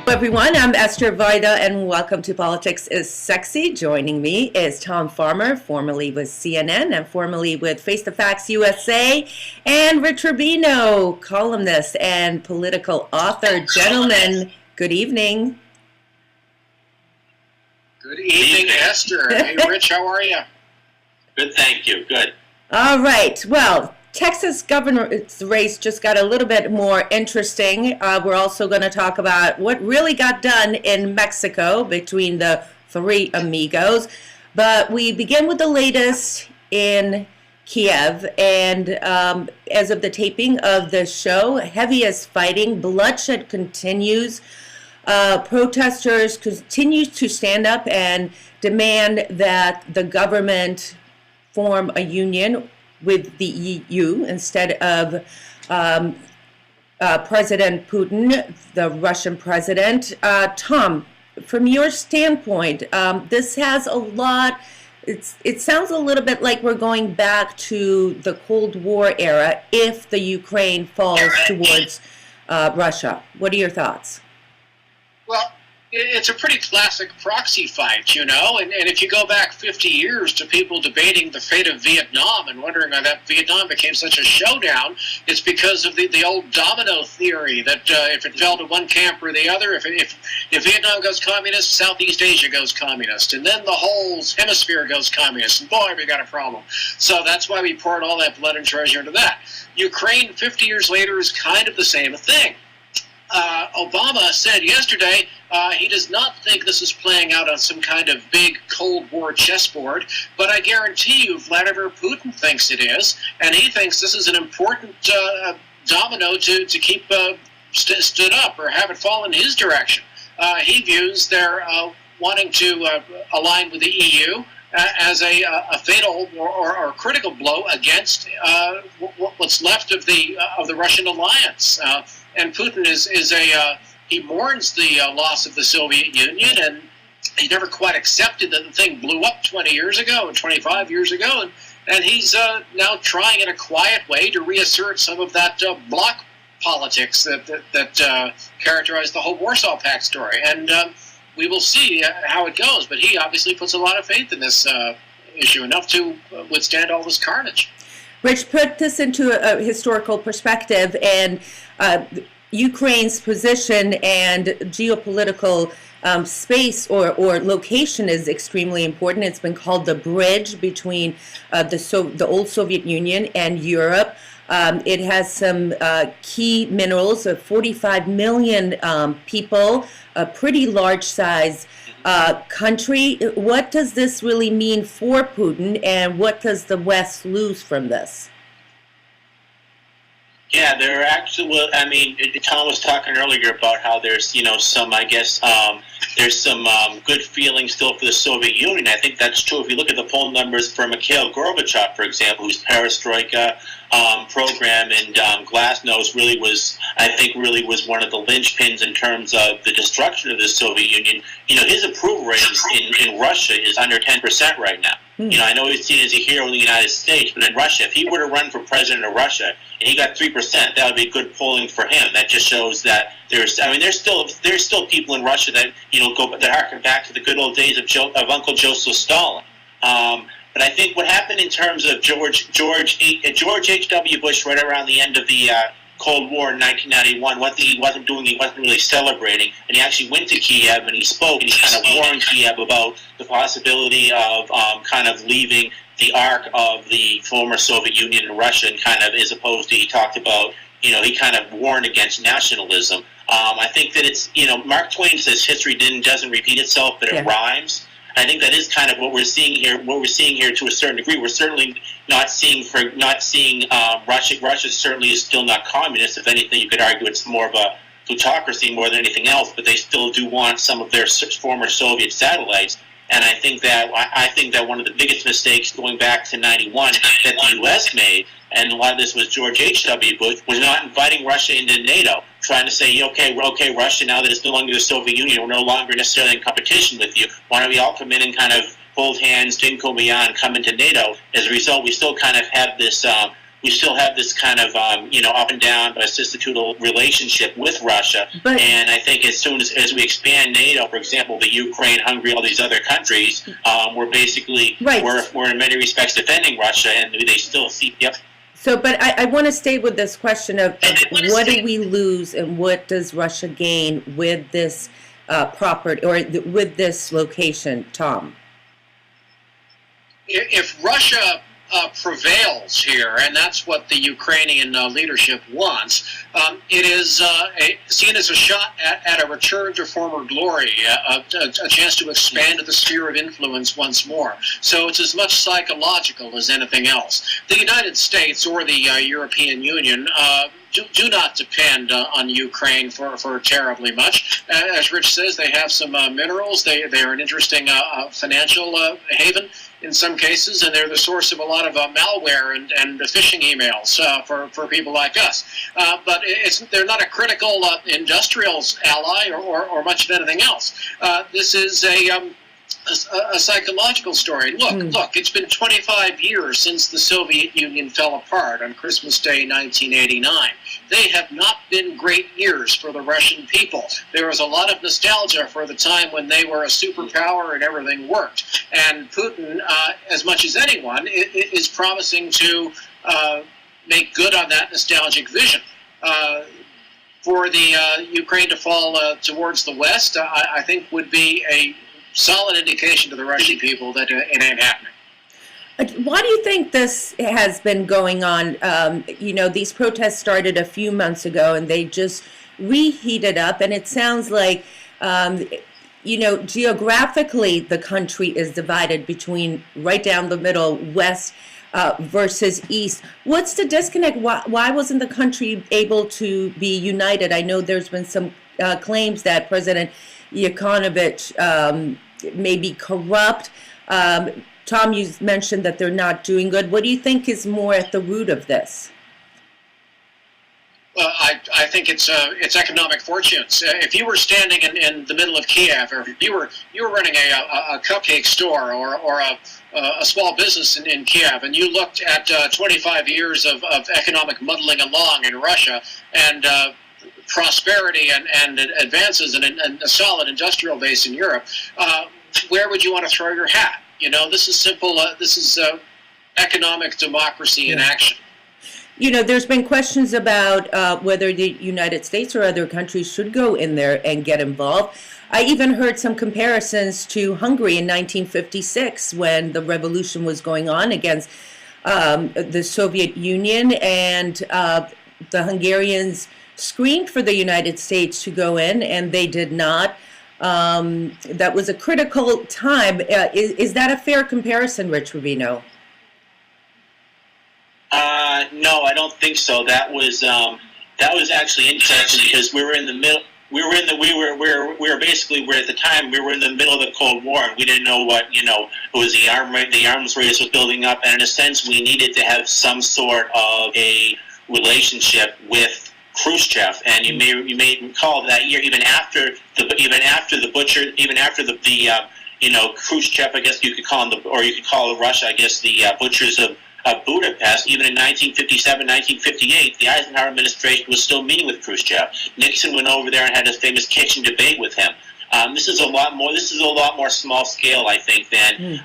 Hello everyone, I'm Esther Vida and welcome to Politics is Sexy. Joining me is Tom Farmer, formerly with CNN and formerly with Face the Facts USA, and Rich Rubino, columnist and political author. Gentlemen, good evening. Good evening, Esther. Hey, Rich, how are you? Good, thank you. Good. All right. Well, Texas governor's race just got a little bit more interesting. We're also going to talk about what really got done in Mexico between the three amigos. But we begin with the latest in Kiev. And as of the taping of the show, heaviest fighting, bloodshed continues. Protesters continue to stand up and demand that the government form a union with the EU instead of President Putin, the Russian president. Tom, from your standpoint, this has a lot, it sounds a little bit like we're going back to the Cold War era if the Ukraine falls towards Russia. What are your thoughts? Well, it's a pretty classic proxy fight, you know, and if you go back 50 years to people debating the fate of Vietnam and wondering why that Vietnam became such a showdown, it's because of the old domino theory that if it fell to one camp or the other, if Vietnam goes communist, Southeast Asia goes communist, and then the whole hemisphere goes communist, and boy, we got a problem. So that's why we poured all that blood and treasure into that. Ukraine, 50 years later, is kind of the same thing. Obama said yesterday he does not think this is playing out on some kind of big Cold War chessboard, but I guarantee you Vladimir Putin thinks it is, and he thinks this is an important domino to keep stood up or have it fall in his direction. He views their wanting to align with the EU as a fatal or critical blow against what's left of the Russian alliance. And Putin he mourns the loss of the Soviet Union, and he never quite accepted that the thing blew up 20 years ago and 25 years ago, and he's now trying in a quiet way to reassert some of that bloc politics that characterized the whole Warsaw Pact story. And we will see how it goes, but he obviously puts a lot of faith in this issue, enough to withstand all this carnage. Rich, put this into a historical perspective, and Ukraine's position and geopolitical space or location is extremely important. It's been called the bridge between the old Soviet Union and Europe. It has some key minerals of 45 million people, a pretty large size country. What does this really mean for Putin, and what does the West lose from this? Yeah, there are actually, I mean, Tom was talking earlier about how there's, some, I guess, there's some good feelings still for the Soviet Union. I think that's true. If you look at the poll numbers for Mikhail Gorbachev, for example, whose perestroika program and glasnost really was one of the linchpins in terms of the destruction of the Soviet Union. His approval rating in Russia is under 10% right now. I know he's seen as a hero in the United States, but in Russia, if he were to run for president of Russia and he got 3%, that would be good polling for him. That just shows that there's still people in Russia that that harken back to the good old days of Uncle Joseph Stalin. But I think what happened in terms of George H.W. Bush right around the end of the Cold War in 1991, one thing he wasn't doing, he wasn't really celebrating, and he actually went to Kiev and he spoke and he kind of warned Kiev about the possibility of kind of leaving the arc of the former Soviet Union and Russia, and kind of, as opposed to, he talked about, he kind of warned against nationalism. I think that it's, Mark Twain says history doesn't repeat itself, but it rhymes. I think that is kind of what we're seeing here. What we're seeing here to a certain degree. We're certainly not seeing Russia. Russia certainly is still not communist. If anything, you could argue it's more of a plutocracy more than anything else. But they still do want some of their former Soviet satellites. And I think that one of the biggest mistakes going back to '91 that the U.S. made, and a lot of this was George H.W. Bush, was not inviting Russia into NATO, trying to say, okay, Russia, now that it's no longer the Soviet Union, we're no longer necessarily in competition with you. Why don't we all come in and kind of hold hands, Jinko Mian, come into NATO? As a result, we still kind of have this we still have this kind of up and down vicissitudinal relationship with Russia. And I think as soon as we expand NATO, for example, the Ukraine, Hungary, all these other countries, we're basically we're in many respects defending Russia, and they still see. Yep. So, but I want to stay with this question of what do we lose and what does Russia gain with this property or with this location, Tom? If Russia prevails here, and that's what the Ukrainian leadership wants, it is seen as a shot at a return to former glory, a chance to expand the sphere of influence once more. So it's as much psychological as anything else. The United States or the European Union do not depend on Ukraine for terribly much. As Rich says, they have some minerals. They are an interesting financial haven in some cases, and they're the source of a lot of malware and phishing emails for people like us. But they're not a critical industrial ally or much of anything else. This is a psychological story. Look, it's been 25 years since the Soviet Union fell apart on Christmas Day 1989. They have not been great years for the Russian people. There was a lot of nostalgia for the time when they were a superpower and everything worked. And Putin, as much as anyone, is promising to make good on that nostalgic vision. For the Ukraine to fall towards the West, I think would be a solid indication to the Russian people that it ain't happening. Why do you think this has been going on? These protests started a few months ago and they just reheated up, and it sounds like, geographically the country is divided between right down the middle, west versus east. What's the disconnect? Why wasn't the country able to be united? I know there's been some claims that President Yanukovych may be corrupt. Tom, you mentioned that they're not doing good. What do you think is more at the root of this? Well, I think it's economic fortunes. If you were standing in the middle of Kiev, or if you were running a cupcake store or a small business in Kiev, and you looked at 25 years of economic muddling along in Russia and prosperity and advances and a solid industrial base in Europe, where would you want to throw your hat? This is simple. This is economic democracy in action. There's been questions about whether the United States or other countries should go in there and get involved. I even heard some comparisons to Hungary in 1956 when the revolution was going on against the Soviet Union, and the Hungarians screamed for the United States to go in, and they did not. That was a critical time. Is that a fair comparison, Rich Rubino? No, I don't think so. That was actually interesting because we were in the middle. We were at the time we were in the middle of the Cold War, and we didn't know what it was. The arms race was building up, and in a sense, we needed to have some sort of a relationship with Khrushchev. And you may recall that year, even after Khrushchev, I guess you could call him, or you could call Russia, I guess, the butchers of Budapest. Even in 1957, 1958, the Eisenhower administration was still meeting with Khrushchev. Nixon went over there and had a famous kitchen debate with him. This is a lot more small scale, I think, than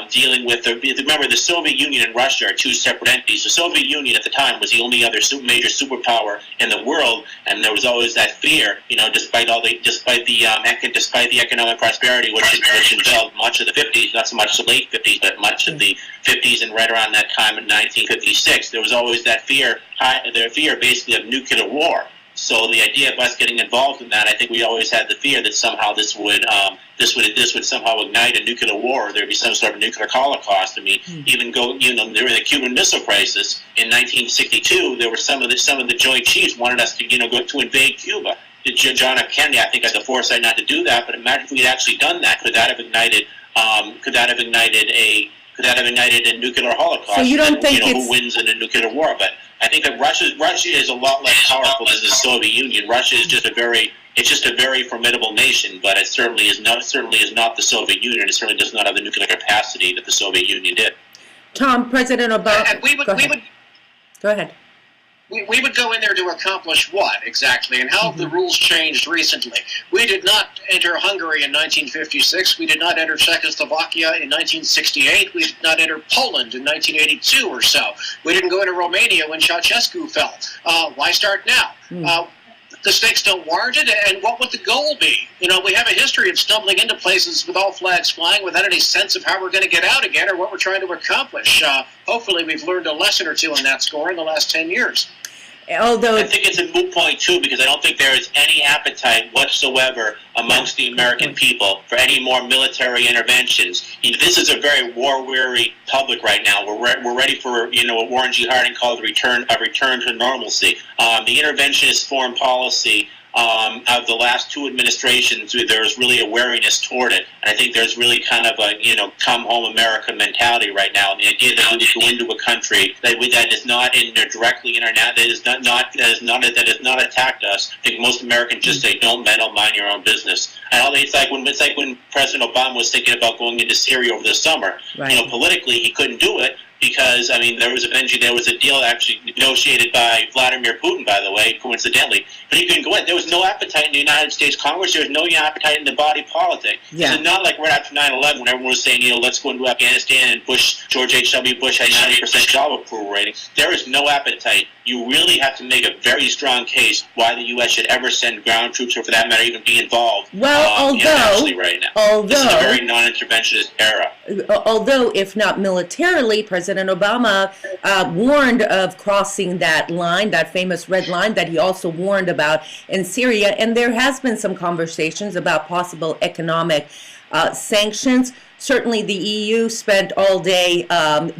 dealing with remember, the Soviet Union and Russia are two separate entities. The Soviet Union at the time was the only other major superpower in the world, and there was always that fear, despite the economic prosperity, which involved much of the 50s, not so much the late 50s, but much of the 50s and right around that time in 1956, there was always that fear basically of nuclear war. So the idea of us getting involved in that, I think we always had the fear that somehow this would somehow ignite a nuclear war, or there'd be some sort of nuclear holocaust. I mean, even during the Cuban Missile Crisis in 1962, there were some of the Joint Chiefs wanted us to go to invade Cuba. John F. Kennedy, I think, had the foresight not to do that. But imagine if we had actually done that. Could that have ignited a nuclear holocaust? So you don't think who wins in a nuclear war? But I think that Russia is a lot less powerful than the Soviet Union. Russia is just a very formidable nation, but it certainly is not the Soviet Union. It certainly does not have the nuclear capacity that the Soviet Union did. Tom, President Obama. And we would Go ahead. We would go in there to accomplish what exactly, and how have the rules changed recently? We did not enter Hungary in 1956. We did not enter Czechoslovakia in 1968. We did not enter Poland in 1982 or so. We didn't go into Romania when Ceausescu fell. Why start now? The stakes don't warrant it, and what would the goal be? You know, we have a history of stumbling into places with all flags flying without any sense of how we're going to get out again or what we're trying to accomplish. Hopefully we've learned a lesson or two on that score in the last 10 years. Although I think it's a moot point, too, because I don't think there is any appetite whatsoever amongst the American people for any more military interventions. You know, this is a very war-weary public right now. We're ready for, what Warren G. Harding called a return to normalcy. The interventionist foreign policy of the last two administrations, there's really a wariness toward it. And I think there's really kind of a, come home America mentality right now. And the idea that we would go into a country that is not directly in our that has not attacked us. I think most Americans just say, don't meddle, mind your own business. And it's like when President Obama was thinking about going into Syria over the summer. Right. Politically he couldn't do it, because, there was a deal actually negotiated by Vladimir Putin, by the way, coincidentally, but he couldn't go in. There was no appetite in the United States Congress. There was no appetite in the body politic. Yeah. It's not like right after 9/11 when everyone was saying, let's go into Afghanistan, and George H.W. Bush had 90% job approval rating. There is no appetite. You really have to make a very strong case why the U.S. should ever send ground troops, or for that matter, even be involved. Well, internationally right now. This is a very non-interventionist era. Although, if not militarily, President Obama warned of crossing that line, that famous red line that he also warned about in Syria. And there has been some conversations about possible economic sanctions. Certainly the EU spent all day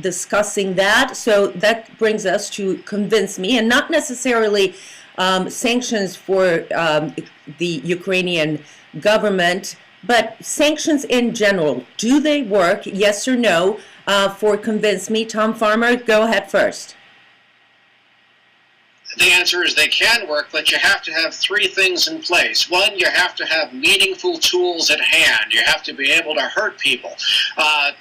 discussing that. So that brings us to convince me, and not necessarily sanctions for the Ukrainian government, but sanctions in general. Do they work, yes or no, for convince me? Tom Farmer, go ahead first. The answer is they can work, but you have to have three things in place. One, you have to have meaningful tools at hand. You have to be able to hurt people.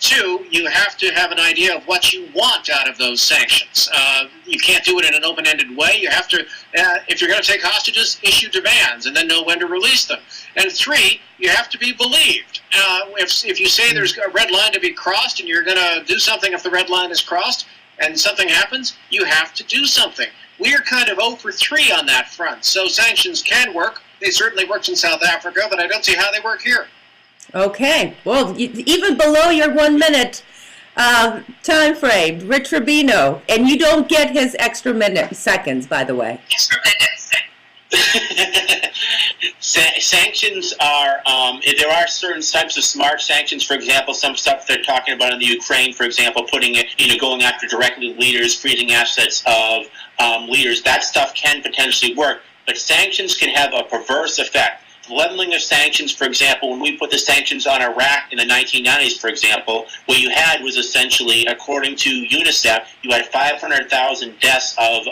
Two, you have to have an idea of what you want out of those sanctions. You can't do it in an open-ended way. You have to, if you're going to take hostages, issue demands and then know when to release them. And three, you have to be believed. If you say there's a red line to be crossed and you're going to do something if the red line is crossed and something happens, you have to do something. We are kind of 0 for 3 on that front. So sanctions can work. They certainly worked in South Africa, but I don't see how they work here. Okay. Well, even below your 1 minute time frame, Rich Rubino, and you don't get his extra seconds, by the way. Extra minutes. Sanctions are, there are certain types of smart sanctions. For example, some stuff they're talking about in the Ukraine, for example, putting it, going after directly leaders, freezing assets of leaders. That stuff can potentially work, but sanctions can have a perverse effect. The leveling of sanctions, for example, when we put the sanctions on Iraq in the 1990s, for example, what you had was essentially, according to UNICEF, you had 500,000 deaths of,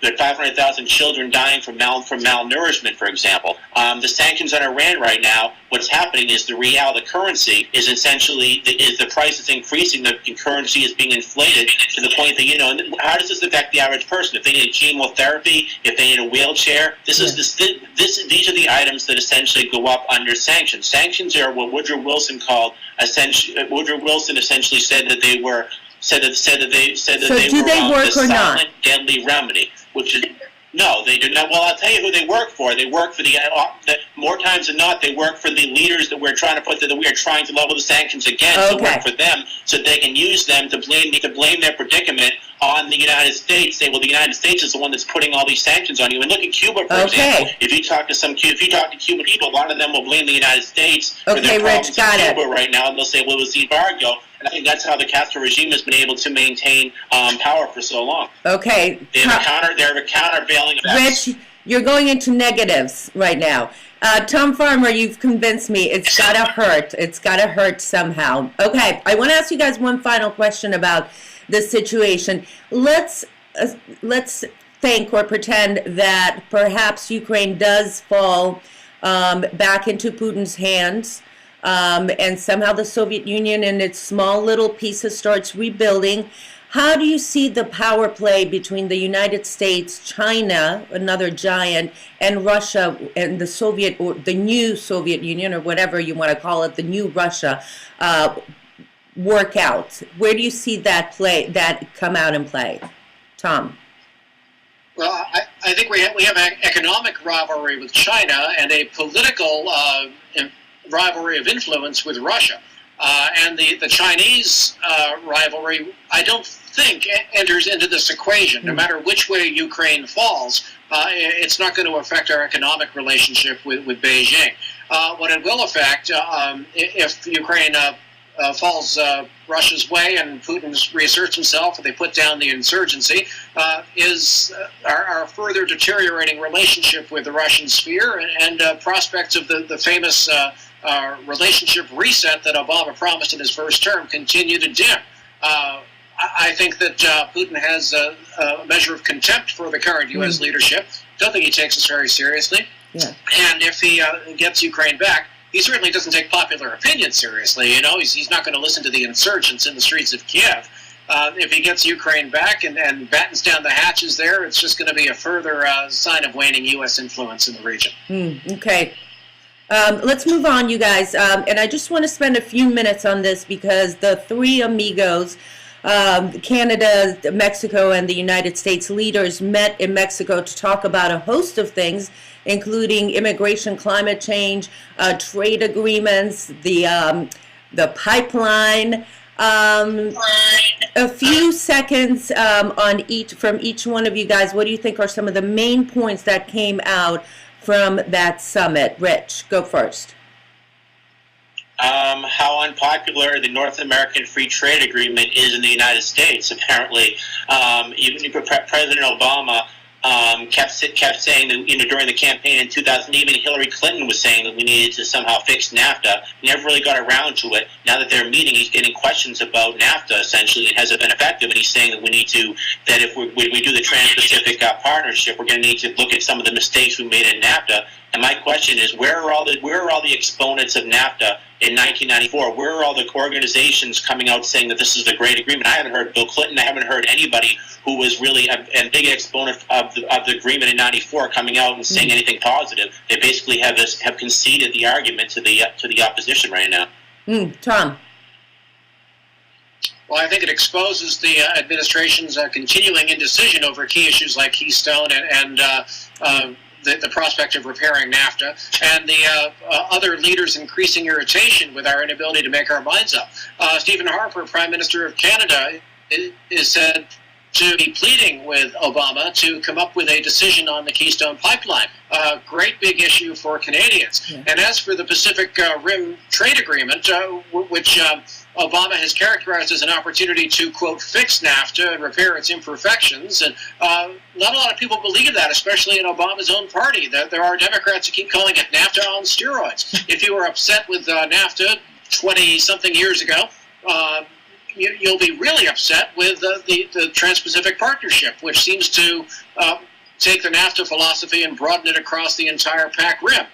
you had 500,000 children dying from malnourishment, for example. The sanctions on Iran right now, what's happening is the rial, the currency, is essentially, the price is increasing, the currency is being inflated to the point that, how does this affect the average person? If they need chemotherapy, if they need a wheelchair, these are the items that essentially go up under sanctions. Sanctions are what Woodrow Wilson called, Woodrow Wilson essentially said that they were, So do they work the or not? silent, deadly remedy, which is, no, they do not. Well, I'll tell you who they work for. They work for the more times than not, they work for the leaders that we're trying to we are trying to level the sanctions against. Okay. To work for them, so they can use them to blame their predicament on the United States. Say, well, the United States is the one that's putting all these sanctions on you. And look at Cuba, for example. If you talk to Cuban people, a lot of them will blame the United States for their problems in Cuba right now, and they'll say, well, it was the embargo. And I think that's how the Castro regime has been able to maintain power for so long. Okay. They have a countervailing effect. Rich, you're going into negatives right now. Tom Farmer, you've convinced me. It's got to hurt. It's got to hurt somehow. Okay, I want to ask you guys one final question about this situation. Let's think or pretend that perhaps Ukraine does fall back into Putin's hands. And somehow the Soviet Union in its small little pieces starts rebuilding. How do you see the power play between the United States, China, another giant, and Russia and the Soviet or the new Soviet Union or whatever you want to call it, the new Russia, work out? Where do you see that come out and play, Tom? Well, I think we have an economic rivalry with China and a political rivalry of influence with Russia. And the Chinese rivalry, I don't think, enters into this equation. No matter which way Ukraine falls, it's not going to affect our economic relationship with Beijing. What it will affect, if Ukraine falls Russia's way and Putin reasserts himself and they put down the insurgency, is our further deteriorating relationship with the Russian sphere and prospects of the famous relationship reset that Obama promised in his first term continue to dim. I think that Putin has a measure of contempt for the current U.S. leadership. Don't think he takes us very seriously. Yeah. And if he gets Ukraine back, he certainly doesn't take popular opinion seriously. You know, he's not going to listen to the insurgents in the streets of Kiev. If he gets Ukraine back and battens down the hatches there, it's just going to be a further sign of waning U.S. influence in the region. Okay. Let's move on, you guys. And I just want to spend a few minutes on this because the three amigos, Canada, Mexico, and the United States leaders met in Mexico to talk about a host of things, including immigration, climate change, trade agreements, the pipeline. A few seconds from each one of you guys. What do you think are some of the main points that came out from that summit? Rich, go first. How unpopular the North American Free Trade Agreement is in the United States. Apparently, even President Obama kept saying that, during the campaign in 2000, even Hillary Clinton was saying that we needed to somehow fix NAFTA. Never really got around to it. Now that they're meeting, he's getting questions about NAFTA. Essentially, it hasn't been effective, and he's saying that that if we do the Trans-Pacific Partnership, we're going to need to look at some of the mistakes we made in NAFTA. And my question is, where are all the exponents of NAFTA in 1994? Where are all the organizations coming out saying that this is a great agreement? I haven't heard Bill Clinton. I haven't heard anybody who was really a big exponent of the agreement in '94 coming out and saying anything positive. They basically have conceded the argument to the opposition right now. Tom. Well, I think it exposes the administration's continuing indecision over key issues like Keystone and the prospect of repairing NAFTA, and the other leaders' increasing irritation with our inability to make our minds up. Stephen Harper, Prime Minister of Canada, is said to be pleading with Obama to come up with a decision on the Keystone Pipeline, a great big issue for Canadians. Yeah. And as for the Pacific Rim Trade Agreement, which Obama has characterized as an opportunity to, quote, fix NAFTA and repair its imperfections. And not a lot of people believe that, especially in Obama's own party. There are Democrats who keep calling it NAFTA on steroids. If you were upset with NAFTA 20-something years ago, you'll be really upset with the Trans-Pacific Partnership, which seems to take the NAFTA philosophy and broaden it across the entire PAC Rim.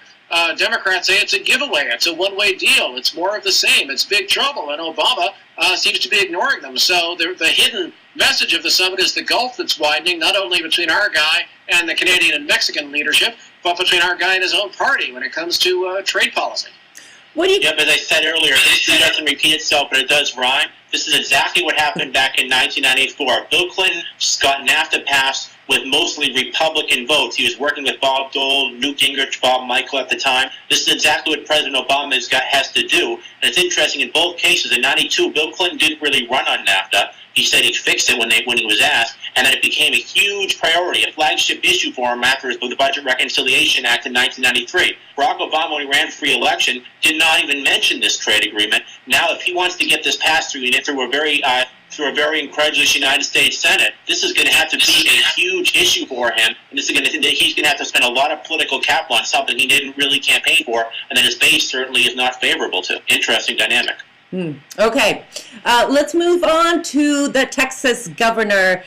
Democrats say it's a giveaway. It's a one-way deal. It's more of the same. It's big trouble, and Obama seems to be ignoring them. So the hidden message of the summit is the gulf that's widening, not only between our guy and the Canadian and Mexican leadership, but between our guy and his own party when it comes to trade policy. Yep, as I said earlier, history doesn't repeat itself, but it does rhyme. This is exactly what happened back in 1994. Bill Clinton got NAFTA passed with mostly Republican votes. He was working with Bob Dole, Newt Gingrich, Bob Michel at the time. This is exactly what President Obama has to do. And it's interesting, in both cases, in 92, Bill Clinton didn't really run on NAFTA. He said he'd fix it when he was asked, and then it became a huge priority, a flagship issue for him after the Budget Reconciliation Act in 1993. Barack Obama, when he ran for re-election, did not even mention this trade agreement. Now, if he wants to get this passed through, and if through a very incredulous United States Senate, this is going to have to be a huge issue for him, and he's going to have to spend a lot of political capital on something he didn't really campaign for, and that his base certainly is not favorable to. Interesting dynamic. Okay, let's move on to the Texas governor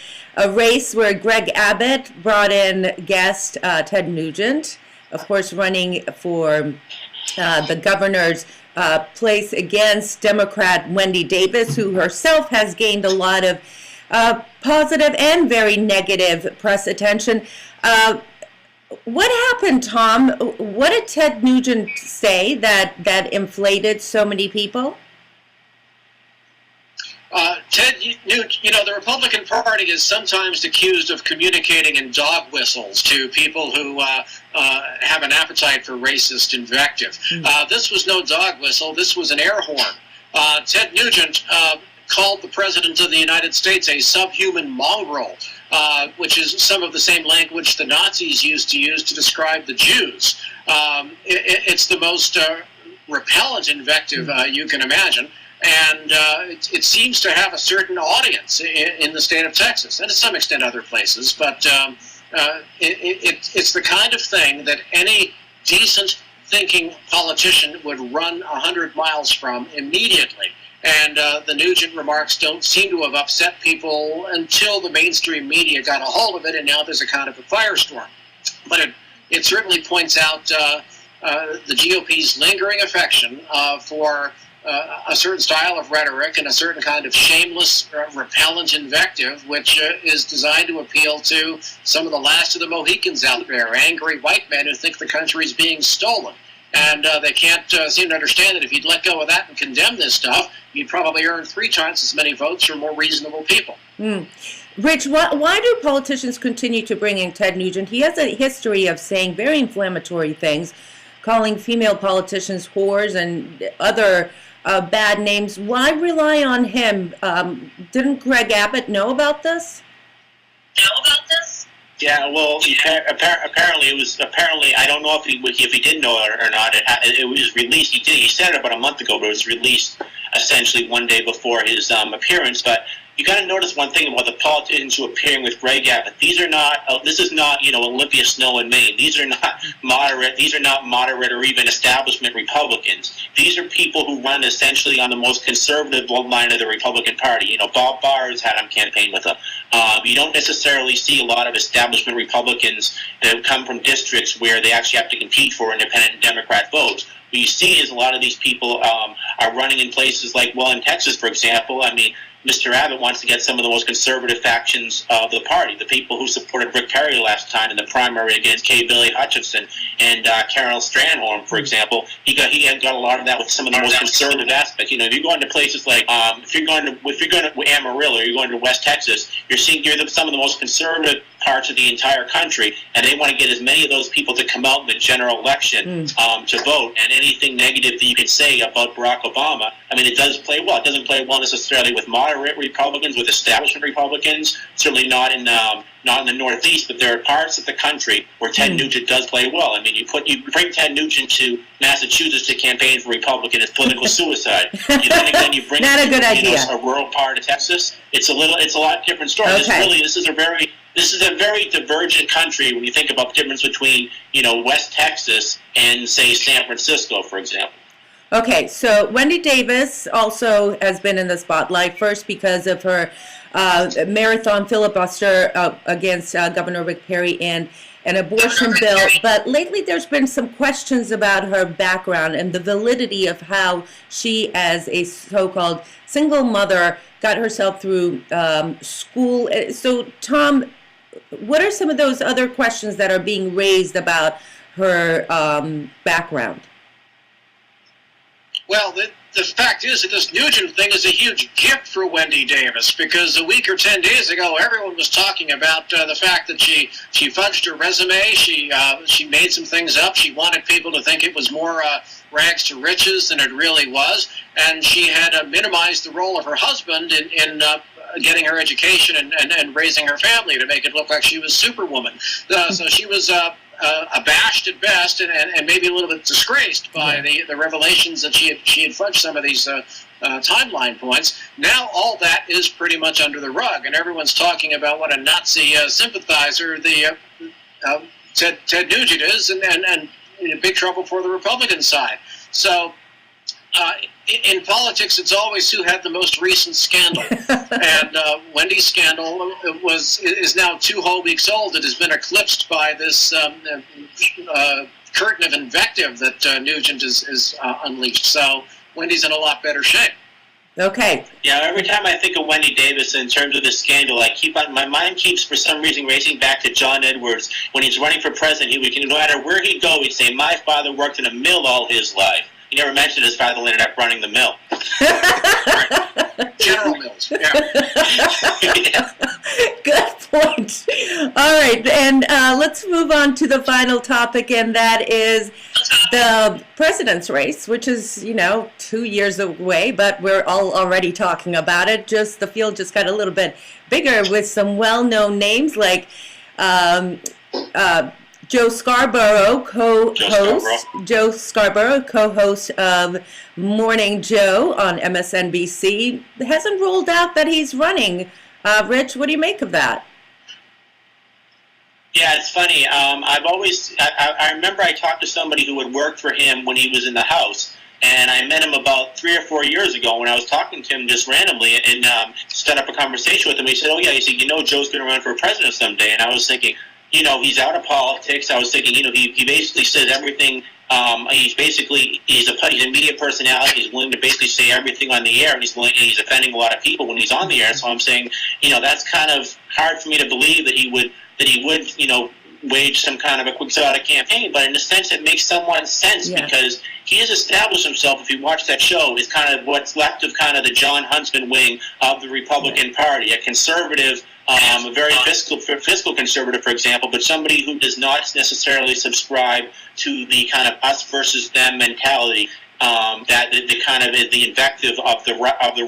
race where Greg Abbott brought in guest Ted Nugent, of course, running for the governor's place against Democrat Wendy Davis, who herself has gained a lot of positive and very negative press attention. What happened, Tom? What did Ted Nugent say that inflated so many people? Ted Nugent, the Republican Party is sometimes accused of communicating in dog whistles to people who have an appetite for racist invective. This was no dog whistle. This was an air horn. Ted Nugent called the President of the United States a subhuman mongrel, which is some of the same language the Nazis used to use to describe the Jews. It's the most repellent invective you can imagine. And it seems to have a certain audience in the state of Texas, and to some extent other places. But it's the kind of thing that any decent thinking politician would run 100 miles from immediately. And the Nugent remarks don't seem to have upset people until the mainstream media got a hold of it, and now there's a kind of a firestorm. But it certainly points out the GOP's lingering affection for a certain style of rhetoric and a certain kind of shameless, repellent invective, which is designed to appeal to some of the last of the Mohicans out there, angry white men who think the country is being stolen. And they can't seem to understand that if you'd let go of that and condemn this stuff, you'd probably earn 3 times as many votes from more reasonable people. Rich, why do politicians continue to bring in Ted Nugent? He has a history of saying very inflammatory things, calling female politicians whores and other bad names. Why rely on him? Didn't Greg Abbott know about this? Yeah, well, apparently I don't know if he did know it or not. It was released. He said it about a month ago, but it was released essentially one day before his appearance. But you got to notice one thing about the politicians who are appearing with Greg Abbott. These are not. This is not Olympia Snow in Maine. These are not moderate. These are not moderate or even establishment Republicans. These are people who run essentially on the most conservative line of the Republican Party. Bob Barr has had him campaign with them. You don't necessarily see a lot of establishment Republicans that come from districts where they actually have to compete for independent Democrat votes. What you see is a lot of these people are running in places like, in Texas, for example. I mean, Mr. Abbott wants to get some of the most conservative factions of the party, the people who supported Rick Perry last time in the primary against K. Billy Hutchinson and Carol Strayhorn, for example. He got a lot of that with some of the most conservative aspects. If you're going to places like if you're going to Amarillo, or you're going to West Texas, you're some of the most conservative parts of the entire country, and they want to get as many of those people to come out in the general election to vote. And anything negative that you can say about Barack Obama, I mean, it does play well. It doesn't play well necessarily with moderate Republicans, with establishment Republicans. Certainly not in the Northeast, but there are parts of the country where Ted Nugent does play well. I mean, you bring Ted Nugent to Massachusetts to campaign for Republican, it's political suicide. Then again, you bring not a good idea. A rural part of Texas, it's a lot different story. Okay. This is a very divergent country when you think about the difference between, West Texas and, say, San Francisco, for example. Okay, so Wendy Davis also has been in the spotlight, first because of her marathon filibuster against Governor Rick Perry and an abortion bill. But lately there's been some questions about her background and the validity of how she, as a so-called single mother, got herself through school. So, Tom, what are some of those other questions that are being raised about her background? Well, the fact is that this Nugent thing is a huge gift for Wendy Davis, because a week or 10 days ago, everyone was talking about the fact that she fudged her resume, she made some things up, she wanted people to think it was more rags to riches than it really was, and she had minimized the role of her husband in getting her education and raising her family to make it look like she was Superwoman. So she was abashed at best and maybe a little bit disgraced by the revelations that she had fudged some of these timeline points. Now all that is pretty much under the rug, and everyone's talking about what a Nazi sympathizer Ted Nugent is, and in big trouble for the Republican side. So in politics, it's always who had the most recent scandal. And Wendy's scandal is now 2 whole weeks old. It has been eclipsed by this curtain of invective that Nugent is unleashed. So Wendy's in a lot better shape. Okay. Yeah, every time I think of Wendy Davis in terms of this scandal, my mind keeps for some reason racing back to John Edwards when he's running for president. No matter where he'd go, he'd say, "My father worked in a mill all his life." He never mentioned his father ended up running the mill. General Mills. Yeah. Good point. All right, and let's move on to the final topic, and that is the president's race, which is, 2 years away, but we're all already talking about it. Just the field just got a little bit bigger with some well-known names like Joe Scarborough, co-host of Morning Joe on MSNBC, hasn't ruled out that he's running. Rich, what do you make of that? Yeah, it's funny. I remember I talked to somebody who had worked for him when he was in the House, and I met him about 3 or 4 years ago when I was talking to him just randomly and set up a conversation with him. He said, "Oh yeah," he said, "Joe's going to run for president someday." And I was thinking, he's out of politics. I was thinking, he basically says everything. He's a media personality. He's willing to basically say everything on the air, and he's offending a lot of people when he's on the air. So I'm saying, that's kind of hard for me to believe that he would, wage some kind of a quixotic campaign. But in a sense, it makes somewhat sense because he has established himself, if you watch that show, is kind of what's left of kind of the John Huntsman wing of the Republican Party, a conservative, a very fiscal conservative, for example, but somebody who does not necessarily subscribe to the kind of us versus them mentality. That the kind of the invective of the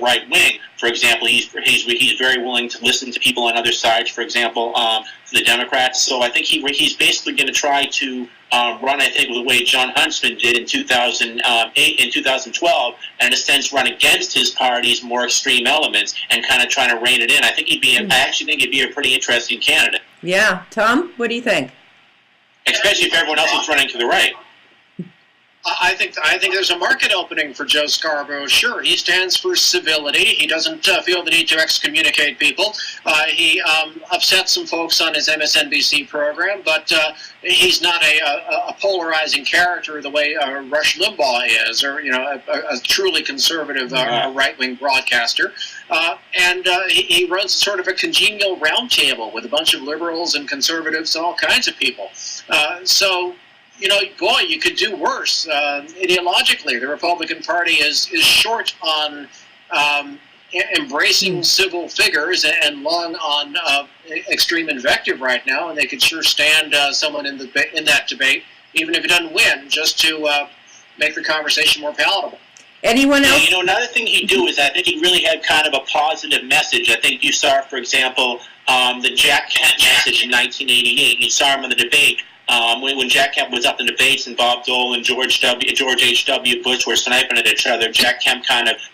right wing. For example, he's very willing to listen to people on other sides. For example, the Democrats. So I think he's basically going to try to run. I think the way John Huntsman did in 2008 and 2012, and in a sense run against his party's more extreme elements and kind of trying to rein it in. I actually think he'd be a pretty interesting candidate. Yeah, Tom, what do you think? Especially if everyone else is running to the right. I think there's a market opening for Joe Scarborough. Sure, he stands for civility. He doesn't feel the need to excommunicate people. He upset some folks on his MSNBC program, but he's not a polarizing character the way Rush Limbaugh is, or a truly conservative right-wing broadcaster. And he runs sort of a congenial roundtable with a bunch of liberals and conservatives and all kinds of people. So. Boy, you could do worse. Ideologically, the Republican Party is short on embracing civil figures and long on extreme invective right now, and they could sure stand someone in that debate, even if he doesn't win, just to make the conversation more palatable. Anyone else? Another thing he'd do is I think he really had kind of a positive message. I think you saw, for example, the Jack Kemp message in 1988. You saw him in the debate. When Jack Kemp was up in debates and Bob Dole and George H.W. Bush were sniping at each other, Jack Kemp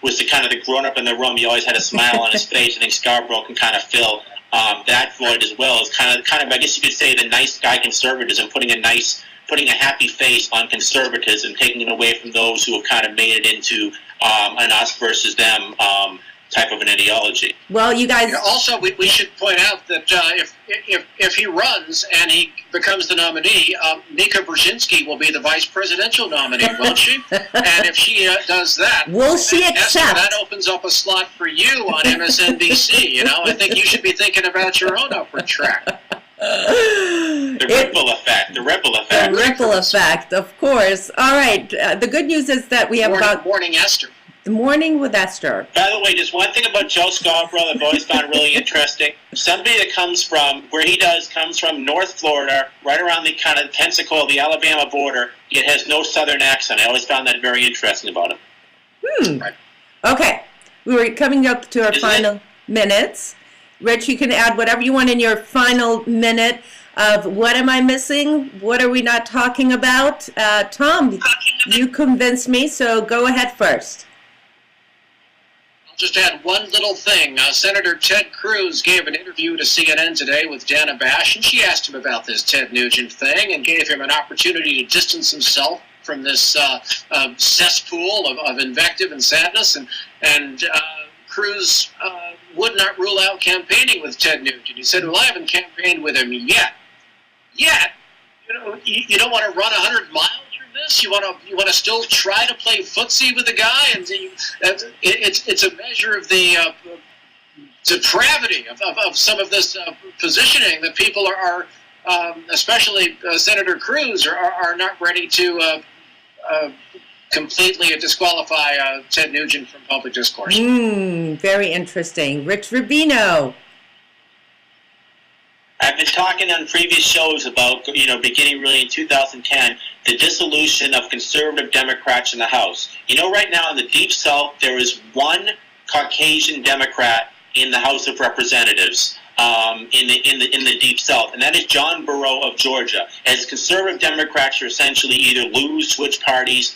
was the grown-up in the room. He always had a smile on his face. I think Scarborough can kind of fill that void as well. It's kind of I guess you could say the nice guy conservatism, putting a happy face on conservatism, taking it away from those who have kind of made it into an us versus them type of an ideology. Well, you guys. Also, we should point out that if he runs and he becomes the nominee, Nika Brzezinski will be the vice presidential nominee, won't she? And if she does that, will she accept? That opens up a slot for you on MSNBC. I think you should be thinking about your own upward track. The ripple effect. The ripple effect, of course. All right. The good news is that we have Morning Esther. The Morning with Esther. By the way, just one thing about Joe Scarborough that I've always found really interesting. Somebody that comes from North Florida, right around the kind of Pensacola, the Alabama border, yet has no southern accent. I always found that very interesting about him. Right. Okay. We were coming up to our final minutes. Rich, you can add whatever you want in your final minute of what am I missing? What are we not talking about? Tom, you convinced me, so go ahead first. Just add one little thing. Senator Ted Cruz gave an interview to CNN today with Dana Bash, and she asked him about this Ted Nugent thing and gave him an opportunity to distance himself from this cesspool of invective and sadness. And Cruz would not rule out campaigning with Ted Nugent. He said, well, I haven't campaigned with him yet. You don't want to run 100 miles, you're this? You want to still try to play footsie with the guy, and it's a measure of the depravity of some of this positioning that people are especially Senator Cruz, are not ready to completely disqualify Ted Nugent from public discourse. Very interesting. Rich Rubino. I've been talking on previous shows about, beginning really in 2010, the dissolution of conservative Democrats in the House. Right now in the Deep South, there is one Caucasian Democrat in the House of Representatives. In the Deep South, and that is John Barrow of Georgia. As conservative Democrats are essentially either lose, switch parties.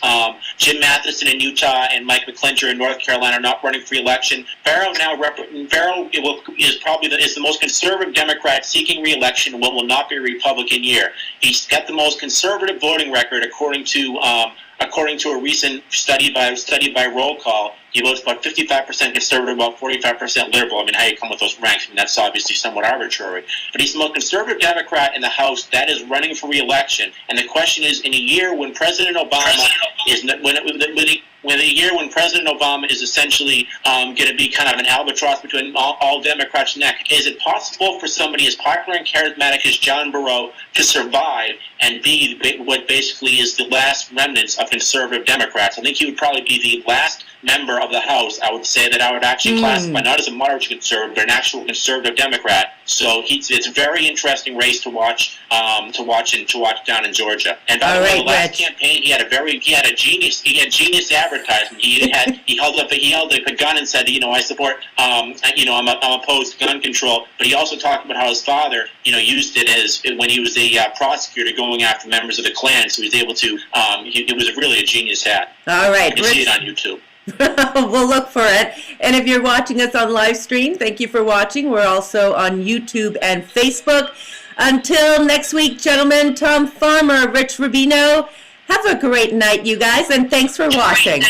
Jim Matheson in Utah and Mike McClinger in North Carolina are not running for re-election. Barrow is probably the most conservative Democrat seeking re-election in what will not be a Republican year. He's got the most conservative voting record according to a recent study by Roll Call. He votes about 55% conservative, about 45% liberal. I mean, how you come with those ranks? I mean, that's obviously somewhat arbitrary. But he's the most conservative Democrat in the House that is running for re-election. And the question is, in a year when President Obama is essentially going to be kind of an albatross between all Democrats' neck, is it possible for somebody as popular and charismatic as John Barrow to survive and be what basically is the last remnants of conservative Democrats? I think he would probably be the last member of the House, I would say, that I would actually classify not as a moderate conservative, but an actual conservative Democrat. So it's a very interesting race to watch down in Georgia. And by the way, the last campaign, he had genius advertisement. He held up a gun and said, I support, I'm opposed to gun control. But he also talked about how his father, used it as when he was a prosecutor going after members of the Klan. So he was able to. It was really a genius hat. All right, you can see it on YouTube. We'll look for it. And if you're watching us on live stream, thank you for watching. We're also on YouTube and Facebook. Until next week, gentlemen, Tom Farmer, Rich Rubino, have a great night, you guys, and thanks for watching.